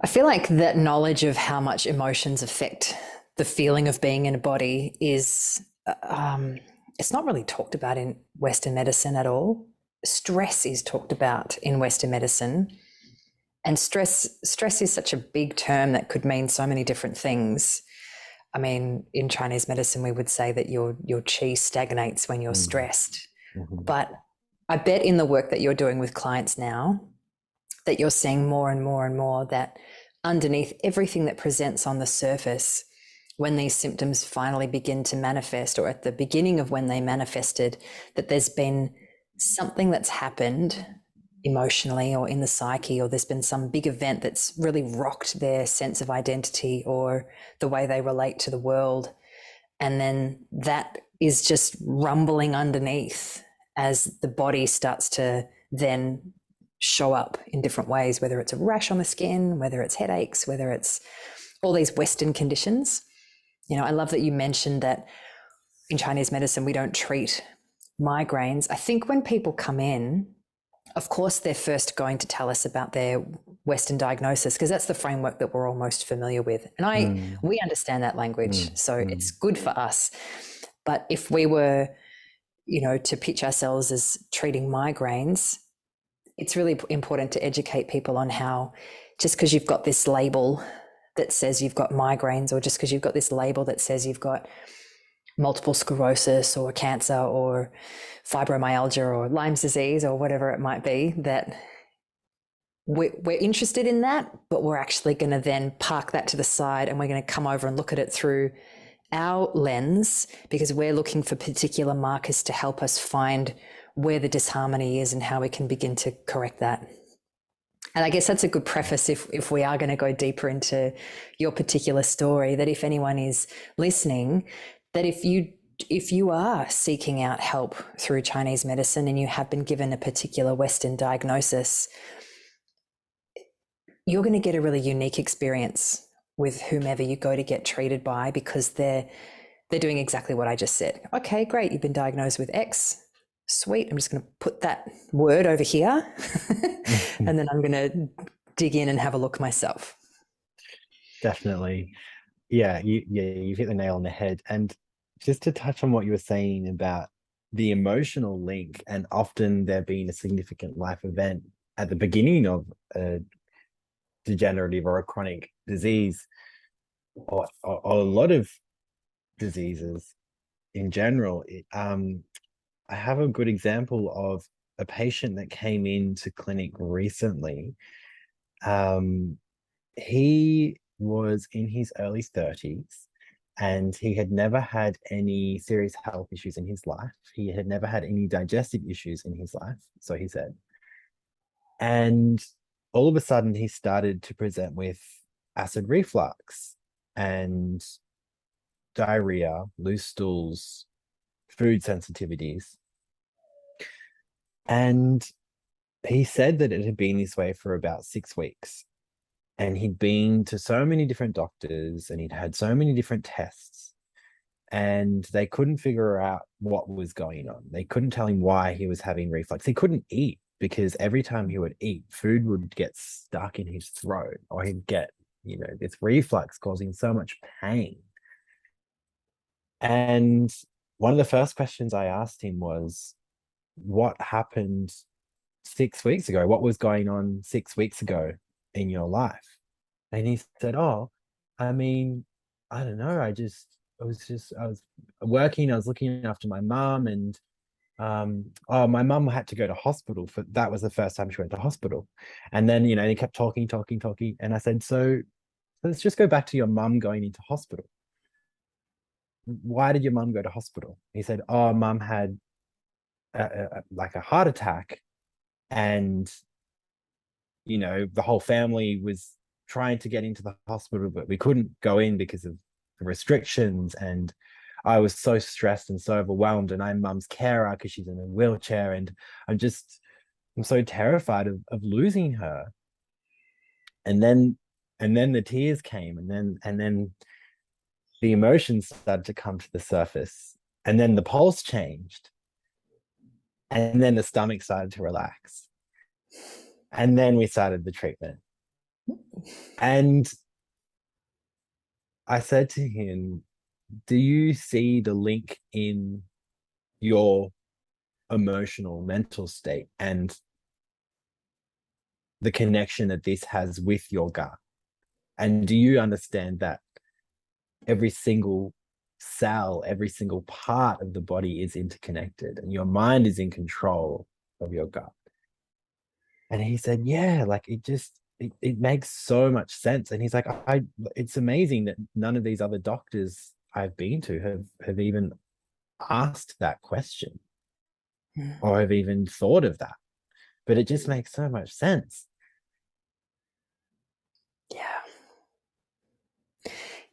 I feel like that knowledge of how much emotions affect the feeling of being in a body is, it's not really talked about in Western medicine at all. Stress is talked about in Western medicine, and stress is such a big term that could mean so many different things. I mean, in Chinese medicine, we would say that your qi stagnates when you're stressed. Mm-hmm. But I bet in the work that you're doing with clients now, that you're seeing more and more and more that underneath everything that presents on the surface, when these symptoms finally begin to manifest, or at the beginning of when they manifested, that there's been something that's happened emotionally or in the psyche, or there's been some big event that's really rocked their sense of identity or the way they relate to the world. And then that is just rumbling underneath as the body starts to then show up in different ways, whether it's a rash on the skin, whether it's headaches, whether it's all these Western conditions. You know, I love that you mentioned that in Chinese medicine, we don't treat migraines. I think when people come in, of course, they're first going to tell us about their Western diagnosis, because that's the framework that we're all most familiar with. And we understand that language, so it's good for us. But if we were, you know, to pitch ourselves as treating migraines, it's really important to educate people on how just because you've got this label that says you've got migraines, or just because you've got this label that says you've got multiple sclerosis or cancer or fibromyalgia or Lyme's disease or whatever it might be, that we're interested in that, but we're actually going to then park that to the side, and we're going to come over and look at it through our lens, because we're looking for particular markers to help us find where the disharmony is and how we can begin to correct that. And I guess that's a good preface if we are going to go deeper into your particular story, that if anyone is listening, that if you are seeking out help through Chinese medicine and you have been given a particular Western diagnosis, you're going to get a really unique experience with whomever you go to get treated by, because they're doing exactly what I just said. Okay, great, you've been diagnosed with X. Sweet, I'm just going to put that word over here and then I'm going to dig in and have a look myself. Definitely. Yeah, you've hit the nail on the head. And just to touch on what you were saying about the emotional link, and often there being a significant life event at the beginning of a degenerative or a chronic disease, or a lot of diseases in general. I have a good example of a patient that came into clinic recently. He was in his early 30s, and he had never had any serious health issues in his life. He had never had any digestive issues in his life, so he said. And all of a sudden, he started to present with acid reflux and diarrhea, loose stools, food sensitivities. And he said that it had been this way for about 6 weeks. And he'd been to so many different doctors and he'd had so many different tests, and they couldn't figure out what was going on. They couldn't tell him why he was having reflux. He couldn't eat because every time he would eat, food would get stuck in his throat, or he'd get, this reflux causing so much pain. And one of the first questions I asked him was, what happened 6 weeks ago? What was going on 6 weeks ago in your life? And he said, oh, I mean, I don't know. I was working, I was looking after my mum, and my mum had to go to hospital that was the first time she went to hospital. And then, he kept talking. And I said, so let's just go back to your mum going into hospital. Why did your mum go to hospital? He said, oh, mum had like a heart attack, and the whole family was trying to get into the hospital, but we couldn't go in because of the restrictions, and I was so stressed and so overwhelmed, and I'm mum's carer because she's in a wheelchair, and I'm so terrified of losing her. And then the tears came, and then the emotions started to come to the surface, and then the pulse changed, and then the stomach started to relax, and then we started the treatment. And I said to him, do you see the link in your emotional, mental state and the connection that this has with your gut? And do you understand that every single cell, every single part of the body is interconnected and your mind is in control of your gut? And he said, yeah, like it makes so much sense. And he's like, it's amazing that none of these other doctors I've been to have even asked that question or have even thought of that. But it just makes so much sense. Yeah.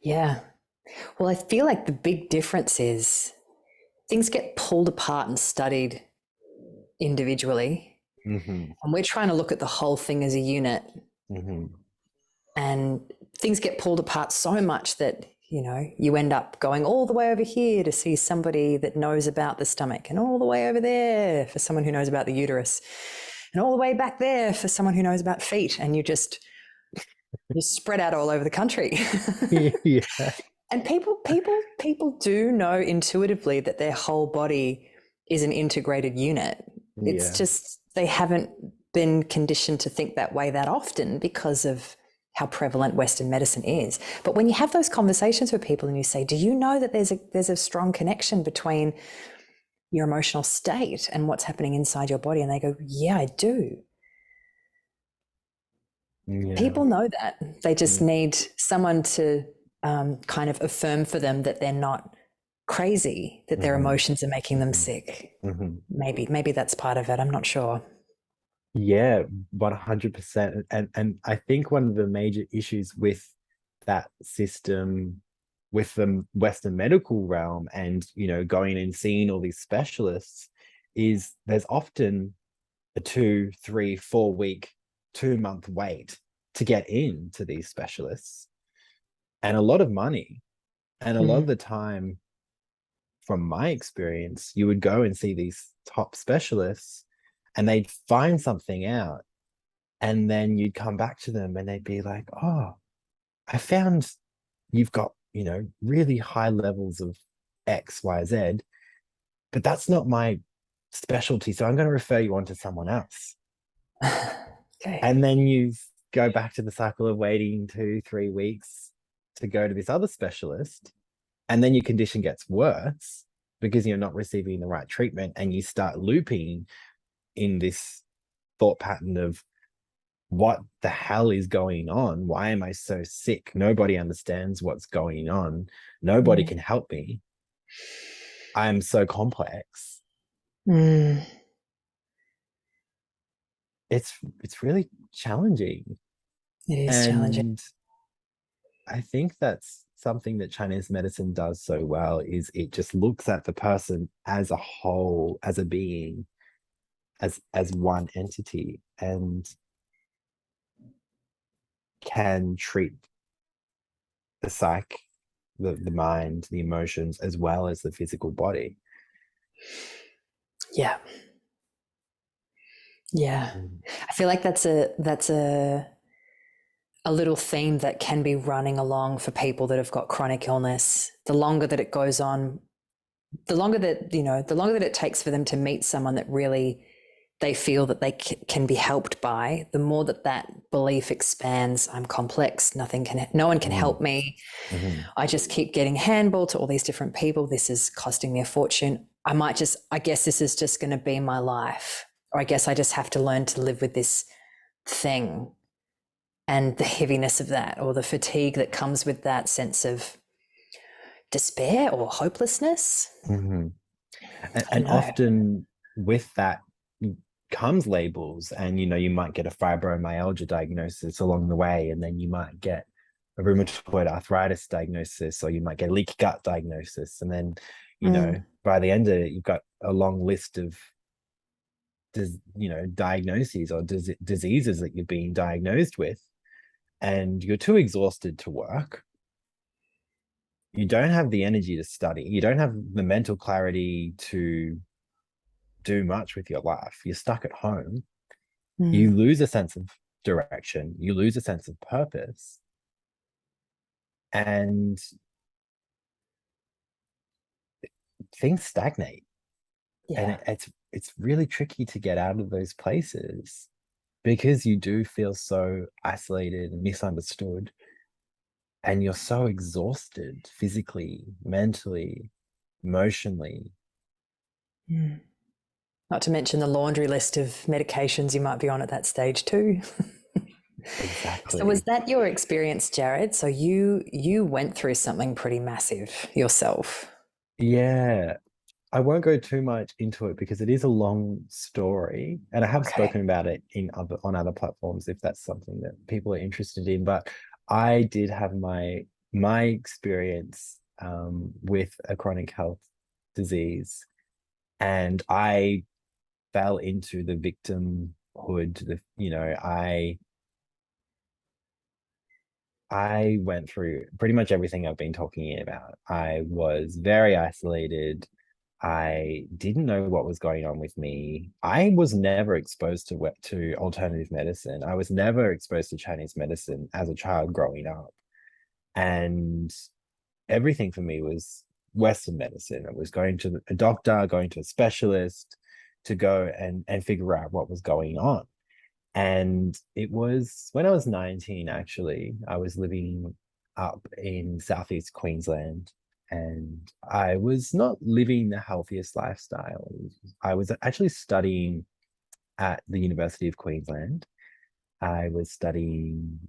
Yeah. Well, I feel like the big difference is things get pulled apart and studied individually. Mm-hmm. And we're trying to look at the whole thing as a unit. Mm-hmm. And things get pulled apart so much that, you know, you end up going all the way over here to see somebody that knows about the stomach, and all the way over there for someone who knows about the uterus, and all the way back there for someone who knows about feet. And you're spread out all over the country. Yeah. And people do know intuitively that their whole body is an integrated unit. It's Yeah. just they haven't been conditioned to think that way that often because of how prevalent Western medicine is. But when you have those conversations with people and you say, do you know that there's a strong connection between your emotional state and what's happening inside your body? And they go, yeah, I do. Yeah. People know that. They just Yeah. need someone to kind of affirm for them that they're not crazy, that their emotions are making them sick. Mm-hmm. Maybe that's part of it. I'm not sure. Yeah, 100%. And I think one of the major issues with that system, with the Western medical realm, and going and seeing all these specialists, is there's often a 2, 3, 4 week, 2 month wait to get into these specialists, and a lot of money. And a lot of the time, from my experience, you would go and see these top specialists and they'd find something out, and then you'd come back to them and they'd be like, oh, I found you've got really high levels of XYZ, but that's not my specialty, so I'm going to refer you on to someone else. Okay. And then you go back to the cycle of waiting 2, 3 weeks to go to this other specialist, and then your condition gets worse because you're not receiving the right treatment, and you start looping in this thought pattern of, what the hell is going on? Why am I so sick? Nobody understands what's going on. Nobody can help me. I am so complex. It's really challenging. It is challenging. And I think that's something that Chinese medicine does so well, is it just looks at the person as a whole, as a being, as one entity, and can treat the psyche, the mind, the emotions, as well as the physical body. Yeah. Yeah. I feel like that's a little theme that can be running along for people that have got chronic illness. The longer that it goes on, the longer that it takes for them to meet someone that really they feel that they can be helped by, the more that belief expands. I'm complex. No one can help me. I just keep getting handballed to all these different people. This is costing me a fortune. I guess this is just going to be my life. Or I guess I just have to learn to live with this thing, and the heaviness of that, or the fatigue that comes with that sense of despair or hopelessness. And often with that comes labels, and you might get a fibromyalgia diagnosis along the way, and then you might get a rheumatoid arthritis diagnosis, or you might get a leaky gut diagnosis, and then by the end of it, you've got a long list of diagnoses or diseases that you've been diagnosed with, and you're too exhausted to work. You don't have the energy to study. You don't have the mental clarity to do much with your life. You're stuck at home. You lose a sense of direction, you lose a sense of purpose, and things stagnate. And Yeah. it's really tricky to get out of those places because you do feel so isolated and misunderstood, and you're so exhausted physically, mentally, emotionally. Mm. Not to mention the laundry list of medications you might be on at that stage too. So was Exactly. that your experience, Jarryd? So you went through something pretty massive yourself. Yeah. I won't go too much into it because it is a long story, and I have Okay. spoken about it on other platforms if that's something that people are interested in. But I did have my experience with a chronic health disease, and I fell into the victimhood. I went through pretty much everything I've been talking about. I was very isolated. I didn't know what was going on with me. I was never exposed to alternative medicine. I was never exposed to Chinese medicine as a child growing up. And everything for me was Western medicine. It was going to a doctor, going to a specialist to go and figure out what was going on. And it was when I was 19, actually, I was living up in Southeast Queensland, and I was not living the healthiest lifestyle. I was actually studying at the University of Queensland. I was studying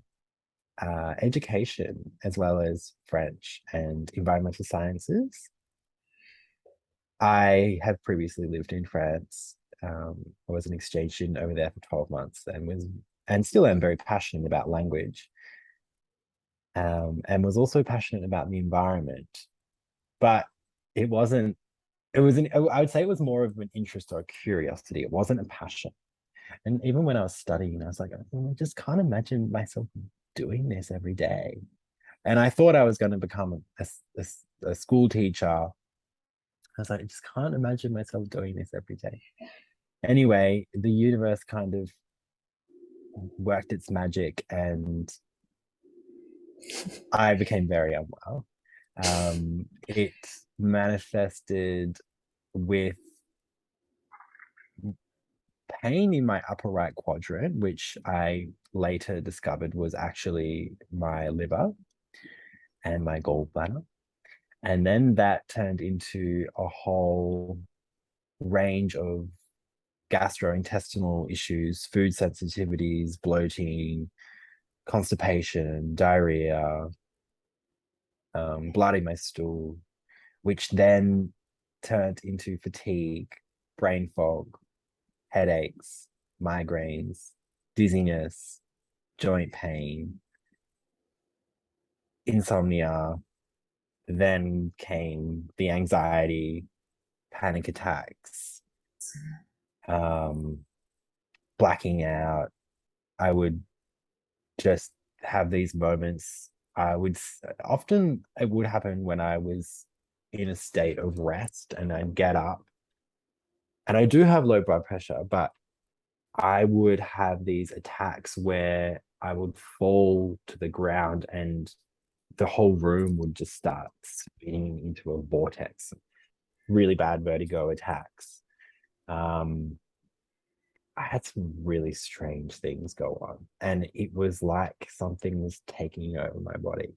education as well as French and environmental sciences. I have previously lived in France. I was an exchange student over there for 12 months and still am very passionate about language, and was also passionate about the environment. But it wasn't, I would say it was more of an interest or a curiosity. It wasn't a passion. And even when I was studying, I was like, I just can't imagine myself doing this every day. And I thought I was going to become a school teacher. I was like, I just can't imagine myself doing this every day. Anyway, the universe kind of worked its magic, and I became very unwell. It manifested with pain in my upper right quadrant, which I later discovered was actually my liver and my gallbladder. And then that turned into a whole range of gastrointestinal issues, food sensitivities, bloating, constipation, diarrhea, blood in my stool, which then turned into fatigue, brain fog, headaches, migraines, dizziness, joint pain, insomnia. Then came the anxiety, panic attacks, um, blacking out. I would just have these moments. I would often, it would happen when I was in a state of rest, and I'd get up, and I do have low blood pressure, but I would have these attacks where I would fall to the ground and the whole room would just start spinning into a vortex. Really bad vertigo attacks. Um, I had some really strange things go on, and it was like something was taking over my body,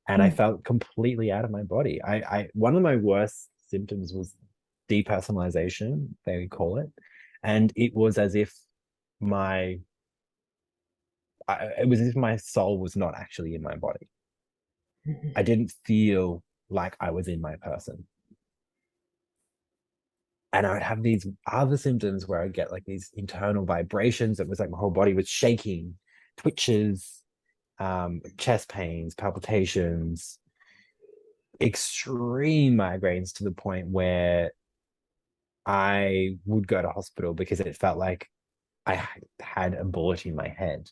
and I Mm. felt completely out of my body. I one of my worst symptoms was depersonalization, they would call it, and it was as if my it was as if my soul was not actually in my body. I didn't feel like I was in my person. And I would have these other symptoms where I'd get like these internal vibrations. It was like my whole body was shaking, twitches, chest pains, palpitations, extreme migraines to the point where I would go to hospital because it felt like I had a bullet in my head.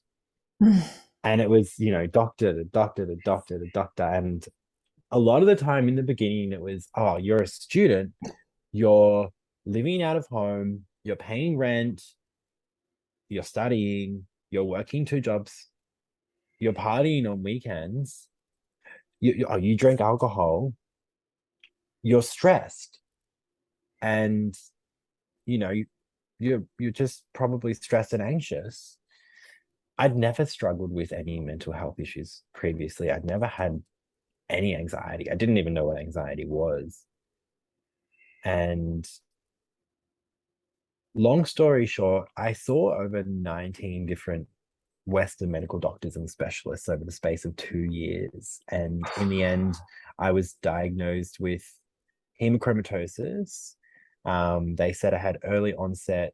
And it was, doctor to doctor to doctor to doctor. And a lot of the time in the beginning, it was, oh, you're a student, you're living out of home, you're paying rent, you're studying, you're working 2 jobs, you're partying on weekends, you drink alcohol, you're stressed, and you're just probably stressed and anxious. I'd never struggled with any mental health issues previously. I'd never had any anxiety. I didn't even know what anxiety was. And long story short, I saw over 19 different Western medical doctors and specialists over the space of 2 years. And in the end, I was diagnosed with hemochromatosis. They said I had early onset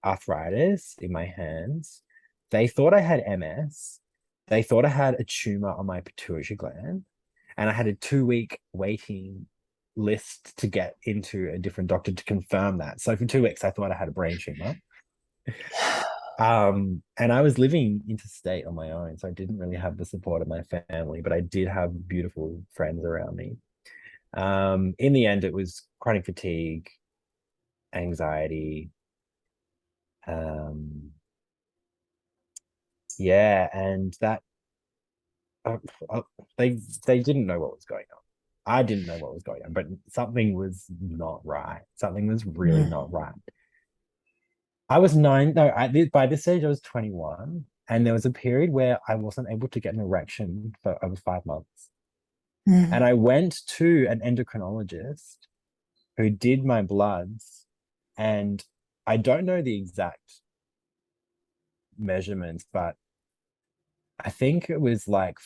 arthritis in my hands. They thought I had MS. They thought I had a tumor on my pituitary gland. And I had a 2-week waiting list to get into a different doctor to confirm that. So for 2 weeks, I thought I had a brain tumor. And I was living interstate on my own, so I didn't really have the support of my family, but I did have beautiful friends around me. In the end, it was chronic fatigue, anxiety, and that they didn't know what was going on. I didn't know what was going on, but something was not right. Something was really not right. I was by this stage I was 21, and there was a period where I wasn't able to get an erection for over 5 months. And I went to an endocrinologist who did my bloods, and I don't know the exact measurements, but I think it was like,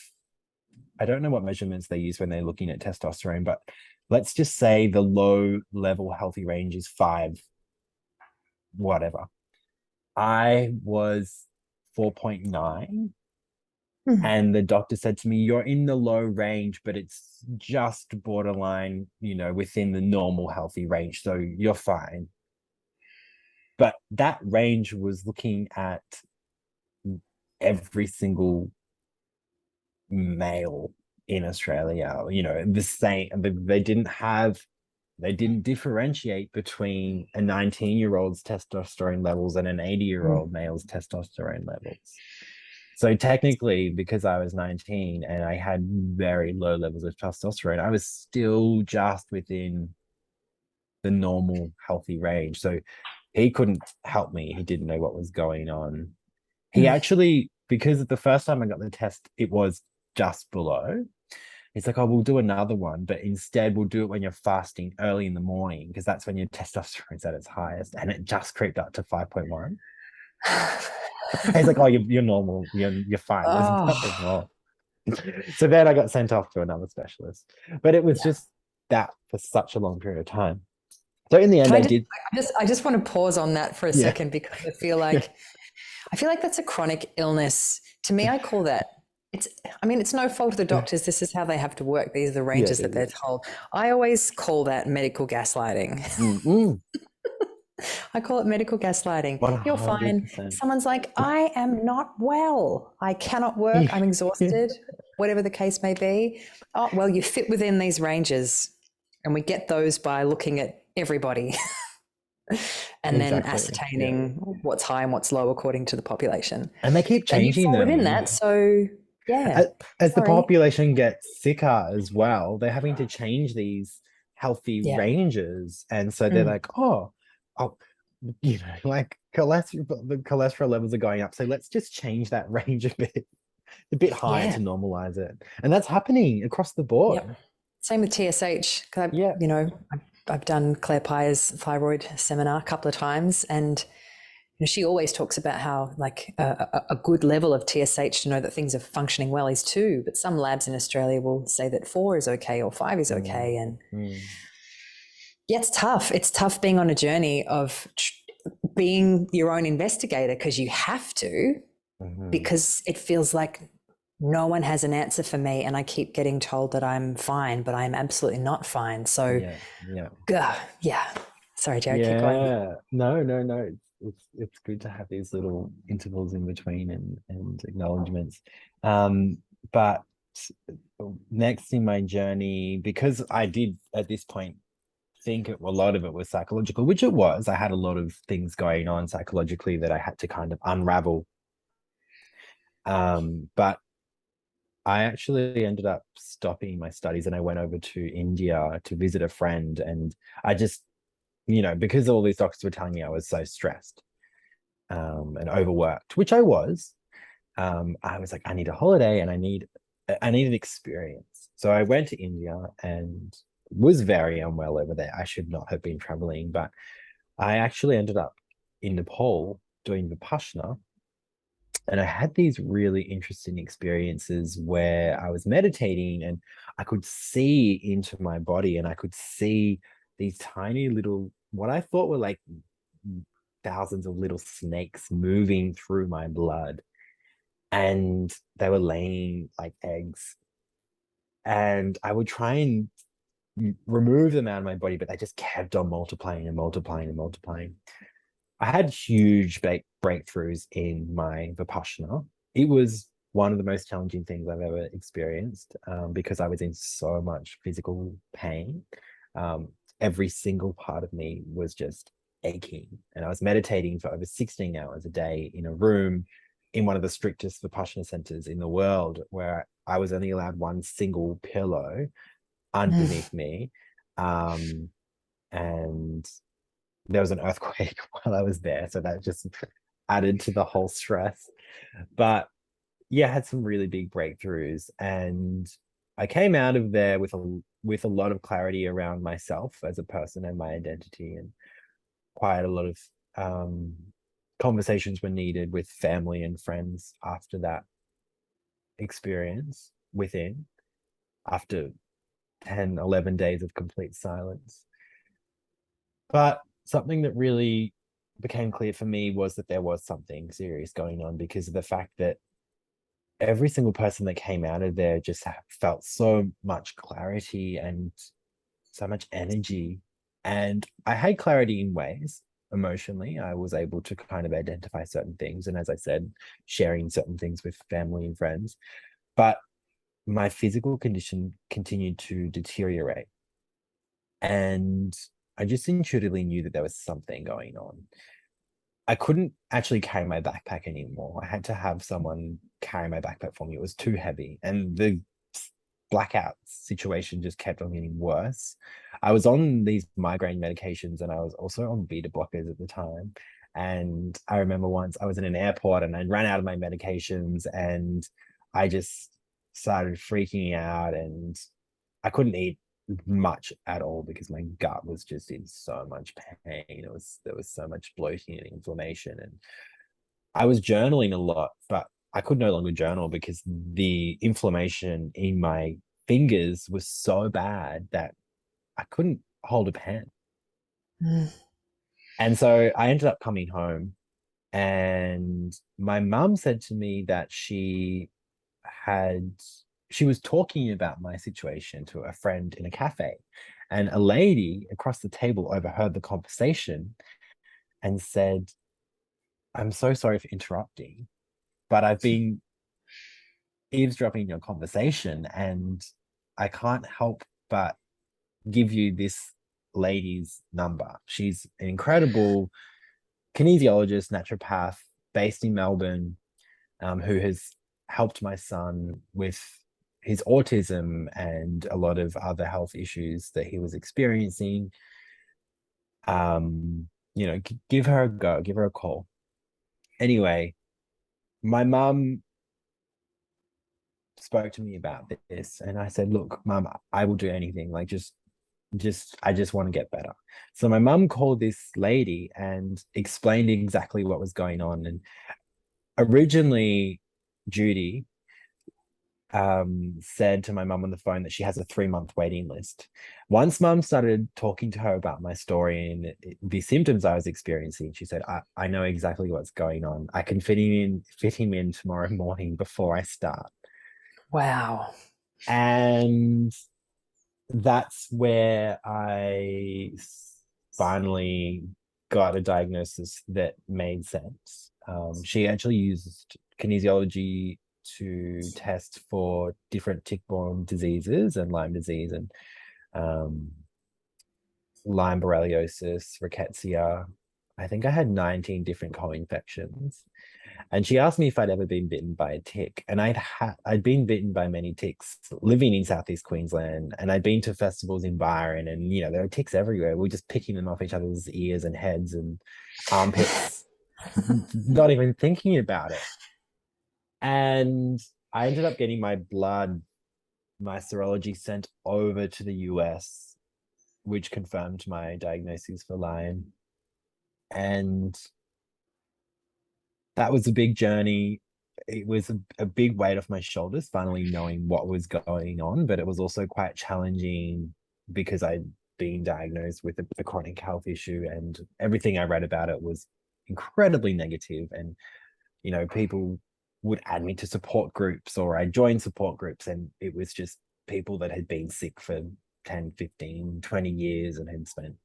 I don't know what measurements they use when they're looking at testosterone, but let's just say the low level healthy range is 5, whatever. I was 4.9. And the doctor said to me, you're in the low range, but it's just borderline, within the normal healthy range. So you're fine. But that range was looking at every single male in Australia, the same. They didn't differentiate between a 19-year-old's testosterone levels and an 80-year-old male's testosterone levels. So technically, because I was 19 and I had very low levels of testosterone, I was still just within the normal healthy range. So he couldn't help me. He didn't know what was going on. He actually, because the first time I got the test, it was just below. He's like, oh, we'll do another one, but instead we'll do it when you're fasting early in the morning, because that's when your testosterone's at its highest. And it just creeped up to 5.1. He's like, oh, you're normal. You're fine. There's nothing wrong. So then I got sent off to another specialist. But it was just that for such a long period of time. So in the end, I just want to pause on that for a second, because I feel like that's a chronic illness. To me, I call that, it's no fault of the doctors. This is how they have to work. These are the ranges that they're told. I always call that medical gaslighting. I call it medical gaslighting. 100%. You're fine. Someone's like, I am not well. I cannot work. I'm exhausted, whatever the case may be. Oh, well, you fit within these ranges. And we get those by looking at everybody and then ascertaining what's high and what's low according to the population. And they keep changing them within that. So as the population gets sicker as well, they're having to change these healthy ranges. And so they're like, like the cholesterol levels are going up. So let's just change that range a bit higher to normalize it. And that's happening across the board. Yep. Same with TSH. I've done Claire Pyre's thyroid seminar a couple of times, and she always talks about how like a good level of TSH to know that things are functioning well is 2, but some labs in Australia will say that 4 is okay or 5 is okay. And it's tough. It's tough being on a journey of being your own investigator, because you have to, because it feels like no one has an answer for me, and I keep getting told that I'm fine, but I'm absolutely not fine. So sorry, Jarryd, keep going. No. It's good to have these little intervals in between and acknowledgements. But next in my journey, because I did at this point think a lot of it was psychological, which it was. I had a lot of things going on psychologically that I had to kind of unravel But I actually ended up stopping my studies and I went over to India to visit a friend. And I just, because all these doctors were telling me I was so stressed and overworked, which I was, I was like, I need a holiday and I need an experience. So I went to India and was very unwell over there. I should not have been traveling, but I actually ended up in Nepal doing Vipassana. And I had these really interesting experiences where I was meditating and I could see into my body and I could see these tiny little, what I thought were like thousands of little snakes moving through my blood. And they were laying like eggs. And I would try and remove them out of my body, but they just kept on multiplying and multiplying and multiplying. I had huge breakthroughs in my Vipassana. It was one of the most challenging things I've ever experienced because I was in so much physical pain. Every single part of me was just aching. And I was meditating for over 16 hours a day in a room in one of the strictest Vipassana centers in the world, where I was only allowed one single pillow underneath me. And there was an earthquake while I was there. So that just added to the whole stress. But yeah, I had some really big breakthroughs. And I came out of there with a lot of clarity around myself as a person and my identity, and quite a lot of conversations were needed with family and friends after that experience after 10, 11 days of complete silence. But something that really became clear for me was that there was something serious going on, because of the fact that every single person that came out of there just felt so much clarity and so much energy. And I had clarity in ways. Emotionally, I was able to kind of identify certain things. And as I said, sharing certain things with family and friends. But my physical condition continued to deteriorate. And I just intuitively knew that there was something going on. I couldn't actually carry my backpack anymore. I had to have someone carry my backpack for me. It was too heavy. And the blackout situation just kept on getting worse. I was on these migraine medications and I was also on beta blockers at the time. And I remember once I was in an airport and I ran out of my medications and I just started freaking out and I couldn't eat much at all because my gut was just in so much pain. There was so much bloating and inflammation, and I was journaling a lot, but I could no longer journal because the inflammation in my fingers was so bad that I couldn't hold a pen. And so I ended up coming home, and my mum said to me that had she was talking about my situation to a friend in a cafe, and a lady across the table overheard the conversation and said, "I'm so sorry for interrupting, but I've been eavesdropping your conversation and I can't help but give you this lady's number. She's an incredible kinesiologist, naturopath based in Melbourne, who has helped my son with his autism and a lot of other health issues that he was experiencing. Give her a go, give her a call." Anyway, my mum spoke to me about this and I said, "Look, mum, I will do anything. Like I just want to get better." So my mum called this lady and explained exactly what was going on. And originally, Judy said to my mum on the phone that she has a 3-month waiting list. Once mum started talking to her about my story and the symptoms I was experiencing, she said, I know exactly what's going on. I can fit him in tomorrow morning before I start. Wow. And that's where I finally got a diagnosis that made sense. She actually used kinesiology to test for different tick-borne diseases and Lyme disease and Lyme borreliosis, rickettsia, I think I had 19 different co-infections. And she asked me if I'd ever been bitten by a tick. And I'd been bitten by many ticks living in Southeast Queensland. And I'd been to festivals in Byron, and there are ticks everywhere. We're just picking them off each other's ears and heads and armpits, not even thinking about it. And I ended up getting my serology sent over to the US, which confirmed my diagnosis for Lyme. And that was a big journey. It was a big weight off my shoulders, finally knowing what was going on, but it was also quite challenging because I'd been diagnosed with a chronic health issue, and everything I read about it was incredibly negative. And, people would add me to support groups, or I joined support groups, and it was just people that had been sick for 10, 15, 20 years and had spent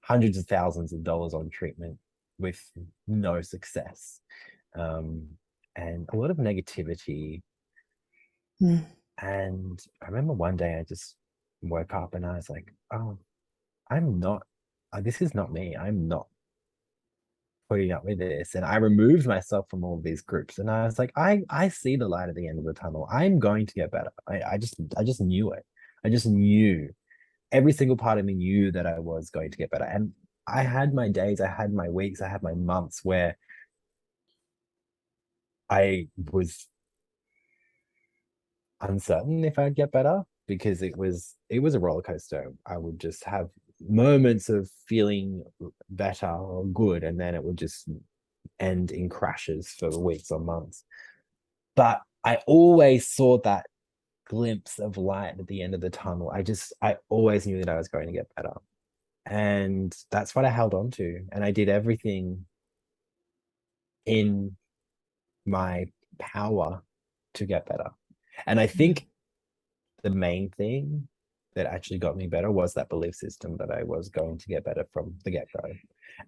hundreds of thousands of dollars on treatment with no success, and a lot of negativity. And I remember one day I just woke up and I was like, oh, this is not me. I'm not putting up with this. And I removed myself from all of these groups, and I was like, I see the light at the end of the tunnel. I'm going to get better. I just knew it. I just knew, every single part of me knew that I was going to get better. And I had my days, I had my weeks, I had my months where I was uncertain if I'd get better, because it was a roller coaster. I would just have moments of feeling better or good, and then it would just end in crashes for weeks or months. But I always saw that glimpse of light at the end of the tunnel. I always knew that I was going to get better. And that's what I held on to. And I did everything in my power to get better. And I think the main thing that actually got me better was that belief system that I was going to get better from the get-go.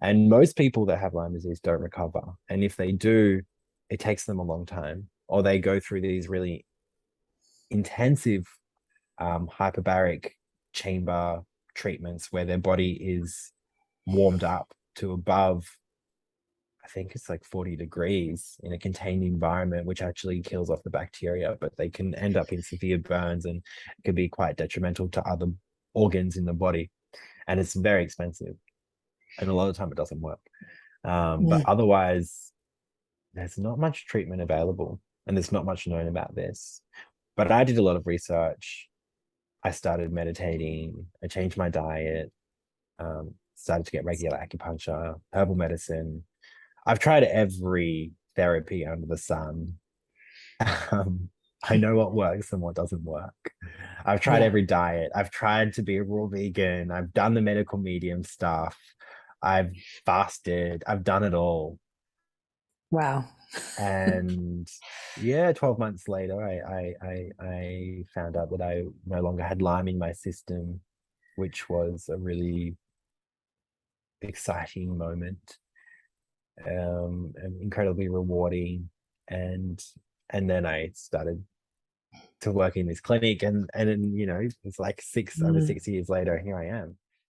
And most people that have Lyme disease don't recover. And if they do, it takes them a long time, or they go through these really intensive hyperbaric chamber treatments where their body is warmed up to above, I think it's like 40 degrees in a contained environment, which actually kills off the bacteria, but they can end up in severe burns, and it can be quite detrimental to other organs in the body. And it's very expensive. And a lot of the time it doesn't work. But otherwise, there's not much treatment available, and there's not much known about this. But I did a lot of research. I started meditating. I changed my diet, started to get regular acupuncture, herbal medicine. I've tried every therapy under the sun. I know what works and what doesn't work. I've tried every diet. I've tried to be a raw vegan. I've done the medical medium stuff. I've fasted. I've done it all. Wow. And 12 months later, I found out that I no longer had Lyme in my system, which was a really exciting moment, and incredibly rewarding. And then I started to work in this clinic, and it's like over 6 years later, here I am.